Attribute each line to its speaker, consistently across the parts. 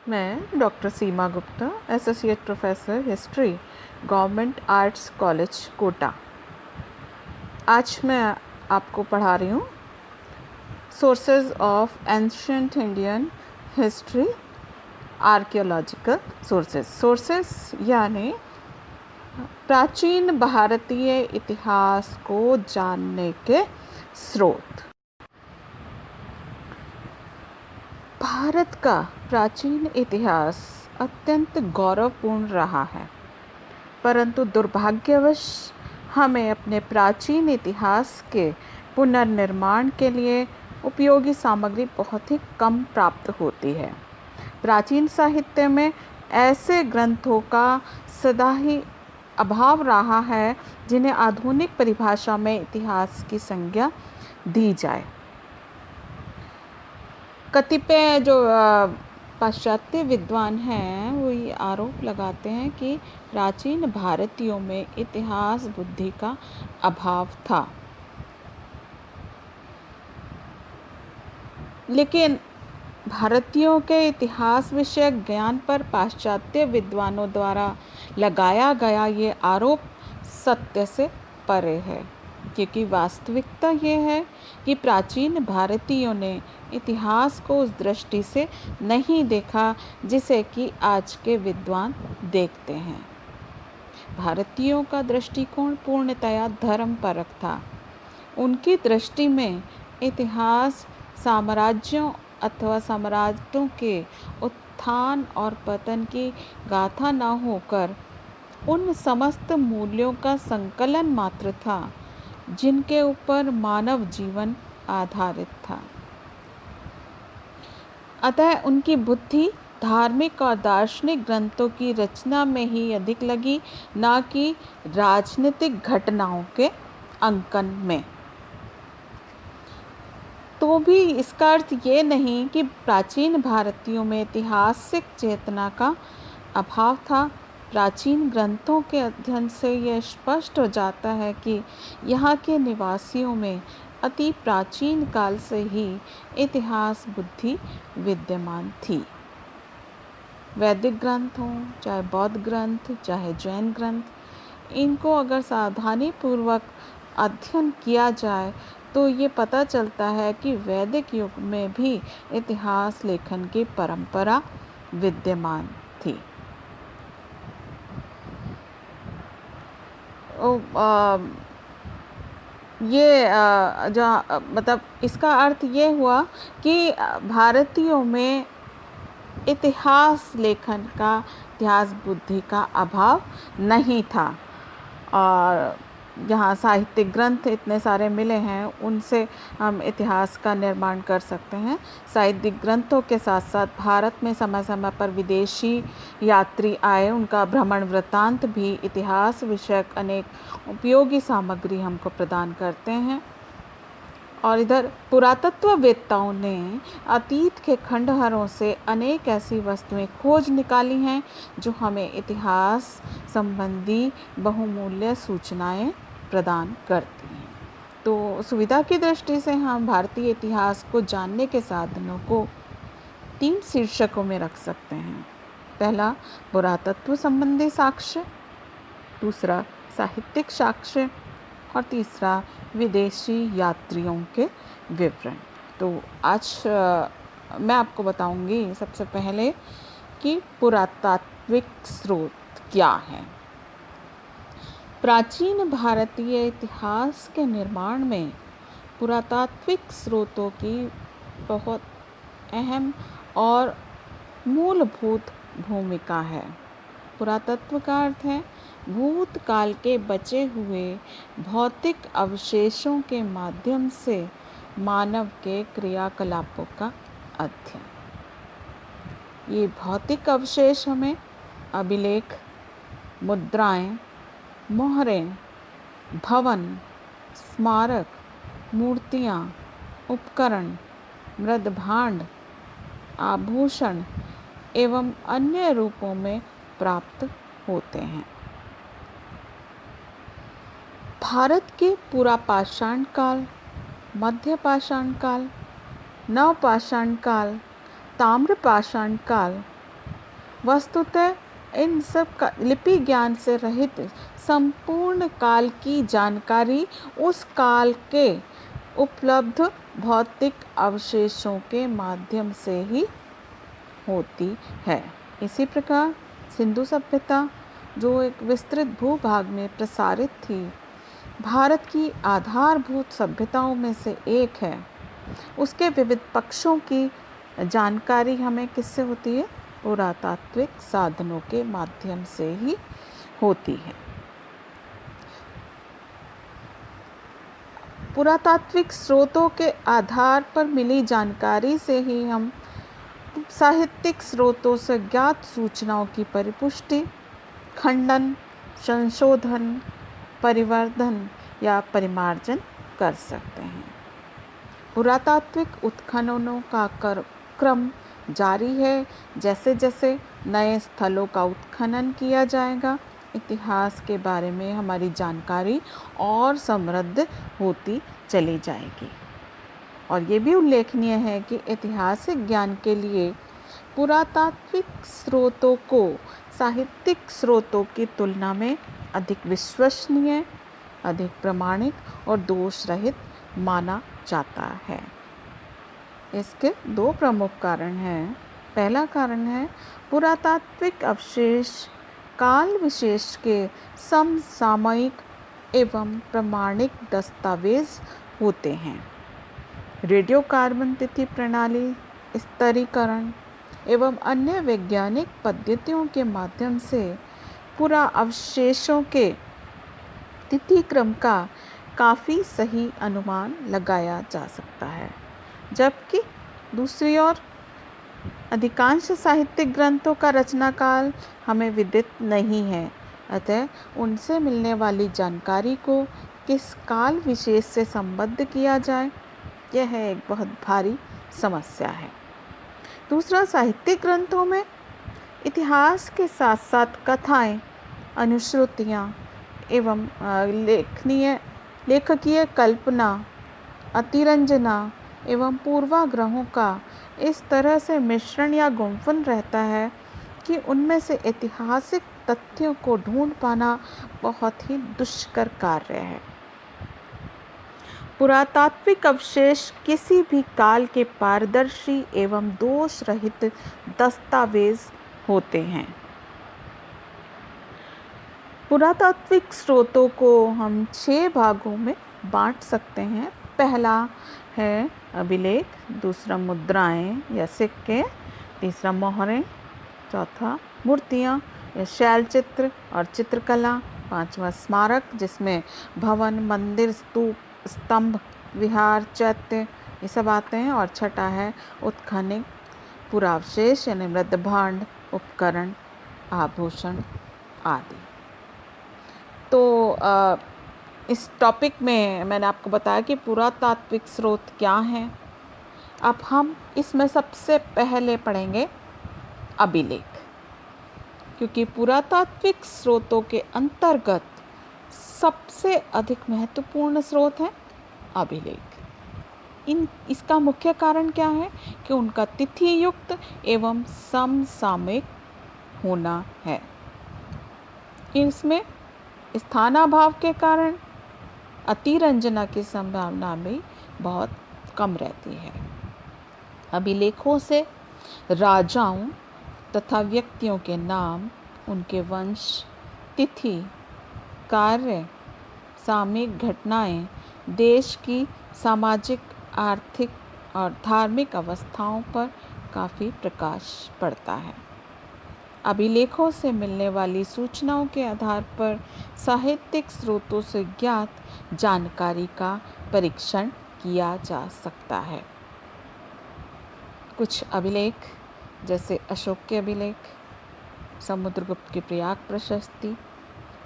Speaker 1: मैं doctor Seema Gupta, associate professor history, government arts college Kota. आज मैं आपको पढ़ा रही हूँ sources of ancient Indian history, archaeological sources यानी प्राचीन भारतीय इतिहास को जानने के स्रोत। भारत का प्राचीन इतिहास अत्यंत गौरवपूर्ण रहा है, परंतु दुर्भाग्यवश हमें अपने प्राचीन इतिहास के पुनर्निर्माण के लिए उपयोगी सामग्री बहुत ही कम प्राप्त होती है। प्राचीन साहित्य में ऐसे ग्रंथों का सदा ही अभाव रहा है जिन्हें आधुनिक परिभाषा में इतिहास की संज्ञा दी जाए। कतिपय जो पाश्चात्य विद्वान हैं वो ये आरोप लगाते हैं कि प्राचीन भारतीयों में इतिहास बुद्धि का अभाव था, लेकिन भारतीयों के इतिहास विषयक ज्ञान पर पाश्चात्य विद्वानों द्वारा लगाया गया ये आरोप सत्य से परे है, क्योंकि वास्तविकता ये है कि प्राचीन भारतीयों ने इतिहास को उस दृष्टि से नहीं देखा जिसे कि आज के विद्वान देखते हैं। भारतीयों का दृष्टिकोण पूर्णतया धर्मपरक था। उनकी दृष्टि में इतिहास साम्राज्यों अथवा साम्राज्यों के उत्थान और पतन की गाथा न होकर उन समस्त मूल्यों का संकलन मात्र था जिनके ऊपर मानव जीवन आधारित था। अतः उनकी बुद्धि धार्मिक और दार्शनिक ग्रंथों की रचना में ही अधिक लगी, न कि राजनीतिक घटनाओं के अंकन में। तो भी इसका अर्थ ये नहीं कि प्राचीन भारतीयों में ऐतिहासिक चेतना का अभाव था। प्राचीन ग्रंथों के अध्ययन से यह स्पष्ट हो जाता है कि यहाँ के निवासियों में अति प्राचीन काल से ही इतिहास बुद्धि विद्यमान थी। वैदिक ग्रंथ हों, चाहे बौद्ध ग्रंथ, चाहे जैन ग्रंथ, इनको अगर सावधानी पूर्वक अध्ययन किया जाए तो ये पता चलता है कि वैदिक युग में भी इतिहास लेखन की परंपरा विद्यमान थी। मतलब इसका अर्थ ये हुआ कि भारतीयों में इतिहास लेखन का, इतिहास बुद्धि का अभाव नहीं था। और जहाँ साहित्यिक ग्रंथ इतने सारे मिले हैं उनसे हम इतिहास का निर्माण कर सकते हैं। साहित्यिक ग्रंथों के साथ साथ भारत में समय समय पर विदेशी यात्री आए, उनका भ्रमण वृत्तांत भी इतिहास विषयक अनेक उपयोगी सामग्री हमको प्रदान करते हैं। और इधर पुरातत्ववेत्ताओं ने अतीत के खंडहरों से अनेक ऐसी वस्तुएं खोज निकाली हैं जो हमें इतिहास संबंधी बहुमूल्य सूचनाएं प्रदान करती हैं। तो सुविधा की दृष्टि से हम भारतीय इतिहास को जानने के साधनों को 3 शीर्षकों में रख सकते हैं। पहला, पुरातत्व संबंधी साक्ष्य, दूसरा साहित्यिक साक्ष्य और तीसरा विदेशी यात्रियों के विवरण। तो आज मैं आपको बताऊंगी सबसे पहले कि पुरातात्विक स्रोत क्या है। प्राचीन भारतीय इतिहास के निर्माण में पुरातात्विक स्रोतों की बहुत अहम और मूलभूत भूमिका है। पुरातत्व का अर्थ है भूतकाल के बचे हुए भौतिक अवशेषों के माध्यम से मानव के क्रियाकलापों का अध्ययन। ये भौतिक अवशेष हमें अभिलेख, मुद्राएं, मोहरें, भवन, स्मारक, मूर्तियाँ, उपकरण, मृदभांड, आभूषण एवं अन्य रूपों में प्राप्त होते हैं। भारत के पुरापाषाण काल, मध्यपाषाण काल, नवपाषाण काल, ताम्रपाषाण काल वस्तुतः इन सब का लिपि ज्ञान से रहित संपूर्ण काल की जानकारी उस काल के उपलब्ध भौतिक अवशेषों के माध्यम से ही होती है। इसी प्रकार सिंधु सभ्यता, जो एक विस्तृत भूभाग में प्रसारित थी, भारत की आधारभूत सभ्यताओं में से एक है। उसके विविध पक्षों की जानकारी हमें किससे होती है? पुरातात्विक साधनों के माध्यम से ही होती है। पुरातात्विक स्रोतों के आधार पर मिली जानकारी से ही हम साहित्यिक स्रोतों से ज्ञात सूचनाओं की परिपुष्टि, खंडन, संशोधन, परिवर्धन या परिमार्जन कर सकते हैं। पुरातात्विक उत्खननों का क्रम जारी है। जैसे जैसे नए स्थलों का उत्खनन किया जाएगा, इतिहास के बारे में हमारी जानकारी और समृद्ध होती चली जाएगी। और ये भी उल्लेखनीय है कि ऐतिहासिक ज्ञान के लिए पुरातात्विक स्रोतों को साहित्यिक स्रोतों की तुलना में अधिक विश्वसनीय, अधिक प्रामाणिक और दोष रहित माना जाता है। इसके दो प्रमुख कारण हैं। पहला कारण है, पुरातात्विक अवशेष काल विशेष के समसामयिक एवं प्रामाणिक दस्तावेज होते हैं। रेडियोकार्बन तिथि प्रणाली, स्तरीकरण एवं अन्य वैज्ञानिक पद्धतियों के माध्यम से पुरा अवशेषों के तिथि क्रम का काफ़ी सही अनुमान लगाया जा सकता है, जबकि दूसरी ओर अधिकांश साहित्यिक ग्रंथों का रचना काल हमें विदित नहीं है। अतः उनसे मिलने वाली जानकारी को किस काल विशेष से संबद्ध किया जाए, यह एक बहुत भारी समस्या है। दूसरा, साहित्यिक ग्रंथों में इतिहास के साथ साथ कथाएं, अनुश्रुतियाँ एवं लेखकीय कल्पना, अतिरंजना एवं पूर्वाग्रहों का इस तरह से मिश्रण या गुंफन रहता है कि उनमें से ऐतिहासिक तथ्यों को ढूंढ पाना बहुत ही दुष्कर कार्य है। पुरातात्विक अवशेष किसी भी काल के पारदर्शी एवं दोष रहित दस्तावेज होते हैं। पुरातात्विक स्रोतों को हम 6 भागों में बांट सकते हैं। पहला है अभिलेख, दूसरा मुद्राएं या सिक्के, तीसरा मोहरें, चौथा मूर्तियाँ या शैल चित्र और चित्रकला, पांचवा स्मारक जिसमें भवन, मंदिर, स्तूप, स्तंभ, विहार, चैत्य ये सब आते हैं, और छठा है उत्खनित पुरावशेष यानी मृत भांड, उपकरण, आभूषण आदि। तो इस टॉपिक में मैंने आपको बताया कि पुरातात्विक स्रोत क्या हैं। अब हम इसमें सबसे पहले पढ़ेंगे अभिलेख, क्योंकि पुरातात्विक स्रोतों के अंतर्गत सबसे अधिक महत्वपूर्ण स्रोत है अभिलेख। इसका मुख्य कारण क्या है कि उनका तिथि युक्त एवं समसामयिक होना है। इसमें स्थानाभाव के कारण अतिरंजना की संभावना भी बहुत कम रहती है। अभिलेखों से राजाओं तथा व्यक्तियों के नाम, उनके वंश, तिथि, कार्य, सामयिक घटनाएं, देश की सामाजिक, आर्थिक और धार्मिक अवस्थाओं पर काफ़ी प्रकाश पड़ता है। अभिलेखों से मिलने वाली सूचनाओं के आधार पर साहित्यिक स्रोतों से ज्ञात जानकारी का परीक्षण किया जा सकता है। कुछ अभिलेख जैसे अशोक के अभिलेख, समुद्रगुप्त की प्रयाग प्रशस्ति,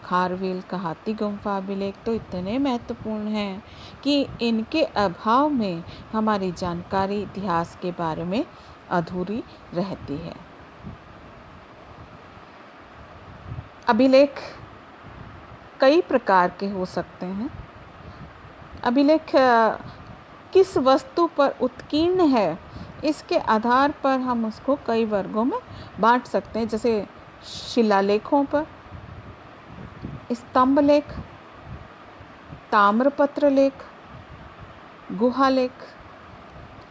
Speaker 1: खारवेल का हाथी गुम्फा अभिलेख तो इतने महत्वपूर्ण हैं कि इनके अभाव में हमारी जानकारी इतिहास के बारे में अधूरी रहती है। अभिलेख कई प्रकार के हो सकते हैं। अभिलेख किस वस्तु पर उत्कीर्ण है इसके आधार पर हम उसको कई वर्गों में बांट सकते हैं, जैसे शिलालेखों पर, स्तंभ लेख, ताम्रपत्र लेख, गुहा लेख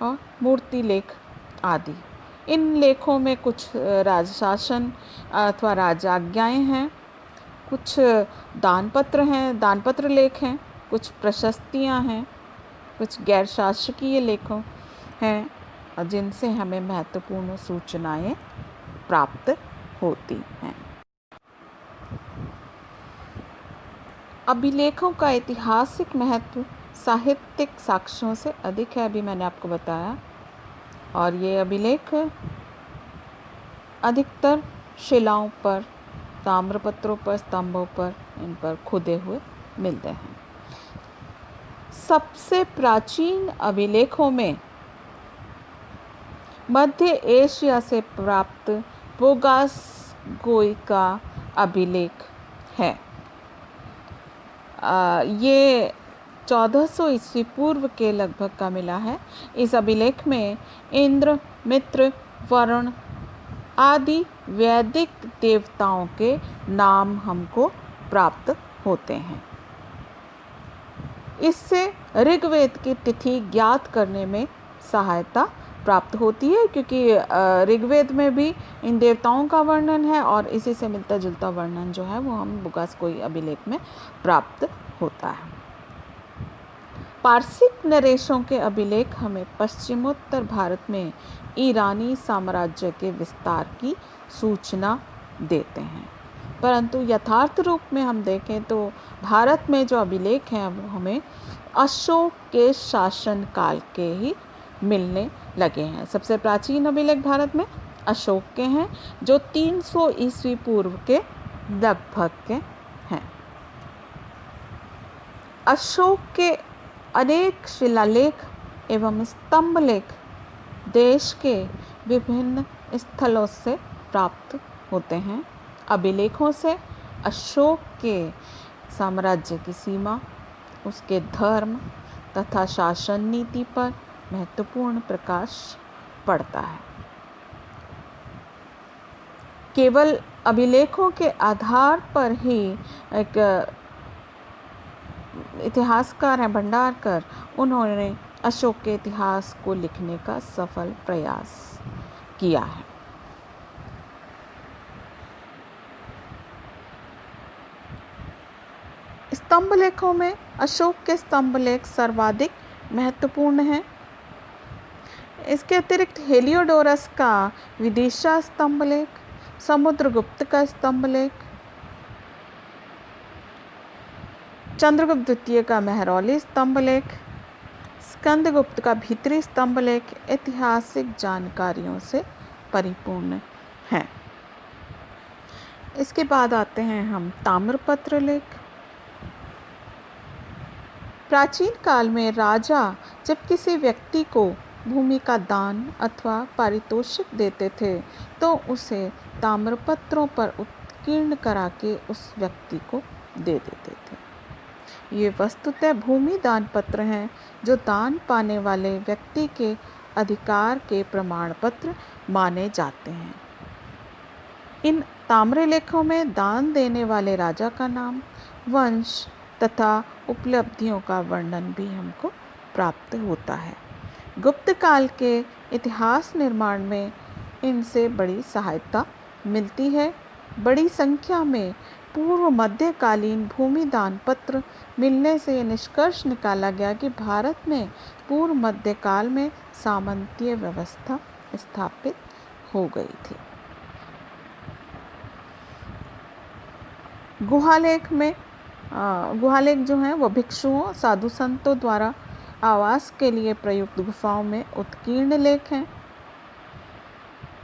Speaker 1: और मूर्ति लेख आदि। इन लेखों में कुछ राजशासन अथवा राजाज्ञाएँ हैं, कुछ दानपत्र हैं, दानपत्र लेख हैं, कुछ प्रशस्तियाँ हैं, कुछ गैर शासकीय लेखों हैं जिनसे हमें महत्वपूर्ण सूचनाएं प्राप्त होती हैं। अभिलेखों का ऐतिहासिक महत्व साहित्यिक साक्ष्यों से अधिक है, अभी मैंने आपको बताया, और ये अभिलेख अधिकतर शिलाओं पर, ताम्रपत्रों पर, स्तंभों पर, इन पर खुदे हुए मिलते हैं। सबसे प्राचीन अभिलेखों में मध्य एशिया से प्राप्त बोगासगोई का अभिलेख है। ये 1400 ईस्वी पूर्व के लगभग का मिला है। इस अभिलेख में इंद्र, मित्र, वरुण आदि वैदिक देवताओं के नाम हमको प्राप्त होते हैं। इससे ऋग्वेद की तिथि ज्ञात करने में सहायता प्राप्त होती है, क्योंकि ऋग्वेद में भी इन देवताओं का वर्णन है और इसी से मिलता जुलता वर्णन जो है वो हम बोगासगोई अभिलेख में प्राप्त होता है। पारसिक नरेशों के अभिलेख हमें पश्चिमोत्तर भारत में ईरानी साम्राज्य के विस्तार की सूचना देते हैं, परंतु यथार्थ रूप में हम देखें तो भारत में जो अभिलेख हैं वो हमें अशोक के शासन काल के ही मिलने लगे हैं। सबसे प्राचीन अभिलेख भारत में अशोक के हैं, जो 300 ईस्वी पूर्व के लगभग के हैं। अशोक के अनेक शिलालेख एवं स्तंभ लेख देश के विभिन्न स्थलों से प्राप्त होते हैं। अभिलेखों से अशोक के साम्राज्य की सीमा, उसके धर्म तथा शासन नीति पर महत्वपूर्ण प्रकाश पड़ता है। केवल अभिलेखों के आधार पर ही एक इतिहासकार हैं भंडारकर, उन्होंने अशोक के इतिहास को लिखने का सफल प्रयास किया है। स्तंभ लेखों में अशोक के स्तंभ लेख सर्वाधिक महत्वपूर्ण हैं। इसके अतिरिक्त हेलियोडोरस का विदिशा स्तंभ लेख, समुद्रगुप्त का स्तंभ लेख, चंद्रगुप्त द्वितीय का मेहरौली स्तंभ लेख, स्कंदगुप्त का भीतरी स्तंभ लेख ऐतिहासिक जानकारियों से परिपूर्ण हैं। इसके बाद आते हैं हम ताम्रपत्र लेख। प्राचीन काल में राजा जब किसी व्यक्ति को भूमि का दान अथवा पारितोषिक देते थे तो उसे ताम्रपत्रों पर उत्कीर्ण करा के उस व्यक्ति को दे देते थे। ये वस्तुतः भूमि दान पत्र हैं, जो दान पाने वाले व्यक्ति के अधिकार के प्रमाण पत्र माने जाते हैं। इन ताम्रलेखों में दान देने वाले राजा का नाम, वंश तथा उपलब्धियों का वर्णन भी हमको प्राप्त होता है। गुप्त काल के इतिहास निर्माण में इनसे बड़ी सहायता मिलती है। बड़ी संख्या में पूर्व मध्यकालीन भूमि दान पत्र मिलने से निष्कर्ष निकाला गया कि भारत में पूर्व मध्यकाल में सामंतीय व्यवस्था स्थापित हो गई थी। गुहालेख में गुहालेख जो हैं वो भिक्षुओं, साधु संतों द्वारा आवास के लिए प्रयुक्त गुफाओं में उत्कीर्ण लेख हैं।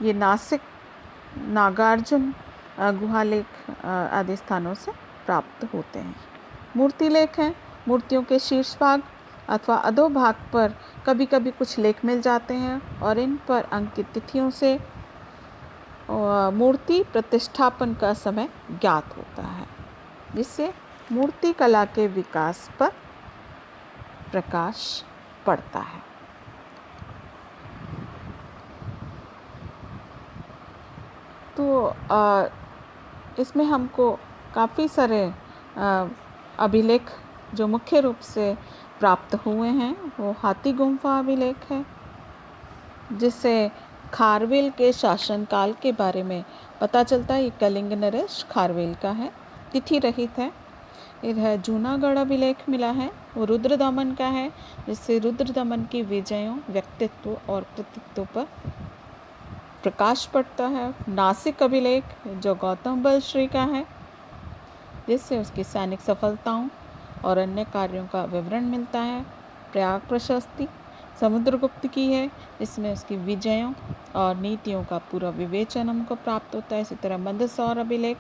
Speaker 1: ये नासिक, नागार्जुन गुहालेख आदि स्थानों से प्राप्त होते हैं। मूर्ति लेख हैं। मूर्तियों के शीर्ष भाग अथवा अधोभाग पर कभी कभी कुछ लेख मिल जाते हैं और इन पर अंकित तिथियों से मूर्ति प्रतिष्ठापन का समय ज्ञात होता है, जिससे मूर्ति कला के विकास पर प्रकाश पड़ता है। तो इसमें हमको काफ़ी सारे अभिलेख जो मुख्य रूप से प्राप्त हुए हैं वो हाथी गुम्फा अभिलेख है, जिससे खारवेल के शासनकाल के बारे में पता चलता है। ये कलिंग नरेश खारवेल का है, तिथि रहित है। इधर जूनागढ़ अभिलेख मिला है, वो रुद्रदमन का है, जिससे रुद्रदमन की विजयों, व्यक्तित्व और कृतित्व पर प्रकाश पड़ता है। नासिक अभिलेख जो गौतम बलश्री का है, जिससे उसकी सैनिक सफलताओं और अन्य कार्यों का विवरण मिलता है। प्रयाग प्रशस्ति समुद्रगुप्त की है, जिसमें उसकी विजयों और नीतियों का पूरा विवेचन हमको प्राप्त होता है। इसी तरह मंदसौर अभिलेख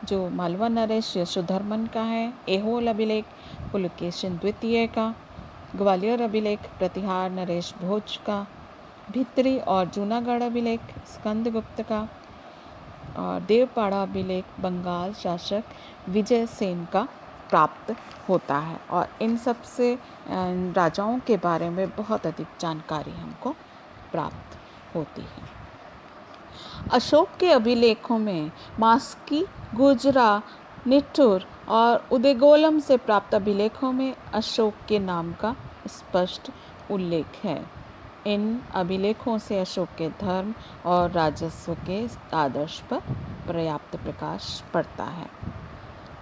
Speaker 1: जो मालवा नरेश यशोधर्मन का है। ऐहोल अभिलेख पुलकेशिन द्वितीय का। ग्वालियर अभिलेख प्रतिहार नरेश भोज का। भित्री और जूनागढ़ अभिलेख स्कंदगुप्त का। और देवपाड़ा अभिलेख बंगाल शासक विजय सेन का प्राप्त होता है। और इन सब से राजाओं के बारे में बहुत अधिक जानकारी हमको प्राप्त होती है। अशोक के अभिलेखों में मास्की, गुजरा, निट्ठूर और उदयगोलम से प्राप्त अभिलेखों में अशोक के नाम का स्पष्ट उल्लेख है। इन अभिलेखों से अशोक के धर्म और राजस्व के आदर्श पर पर्याप्त प्रकाश पड़ता है।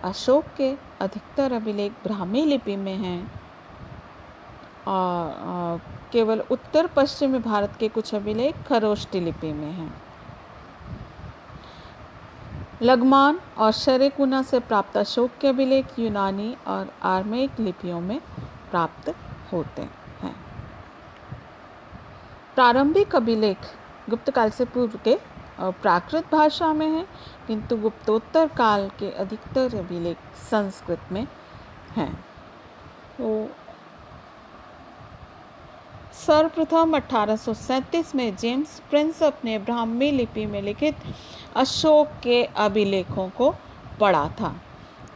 Speaker 1: अशोक के अधिकतर अभिलेख ब्राह्मी लिपि में हैं और केवल उत्तर पश्चिमी भारत के कुछ अभिलेख खरोष्टी लिपि में हैं। लगमान और शरेकुना से प्राप्त अशोक के अभिलेख यूनानी और आर्मेइक लिपियों में प्राप्त होते हैं। प्रारंभिक अभिलेख गुप्त काल से पूर्व के प्राकृत भाषा में हैं, किंतु गुप्तोत्तर काल के अधिकतर अभिलेख संस्कृत में हैं। तो सर्वप्रथम 1837 में जेम्स प्रिंसप ने ब्राह्मी लिपि में लिखित अशोक के अभिलेखों को पढ़ा था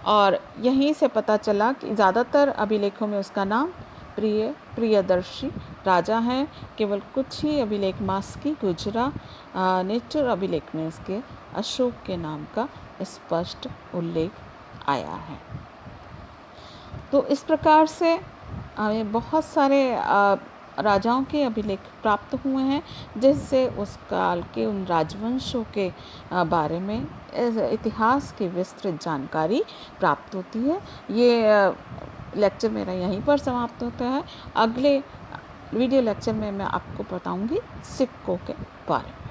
Speaker 1: और यहीं से पता चला कि ज़्यादातर अभिलेखों में उसका नाम प्रियदर्शी राजा है। केवल कुछ ही अभिलेख मास्की, गुजरा, निट्ठूर अभिलेख में इसके अशोक के नाम का स्पष्ट उल्लेख आया है। तो इस प्रकार से हमें बहुत सारे राजाओं के अभिलेख प्राप्त हुए हैं, जिससे उस काल के उन राजवंशों के बारे में इतिहास की विस्तृत जानकारी प्राप्त होती है। ये लेक्चर मेरा यहीं पर समाप्त होता है। अगले वीडियो लेक्चर में मैं आपको बताऊंगी सिक्कों के बारे में।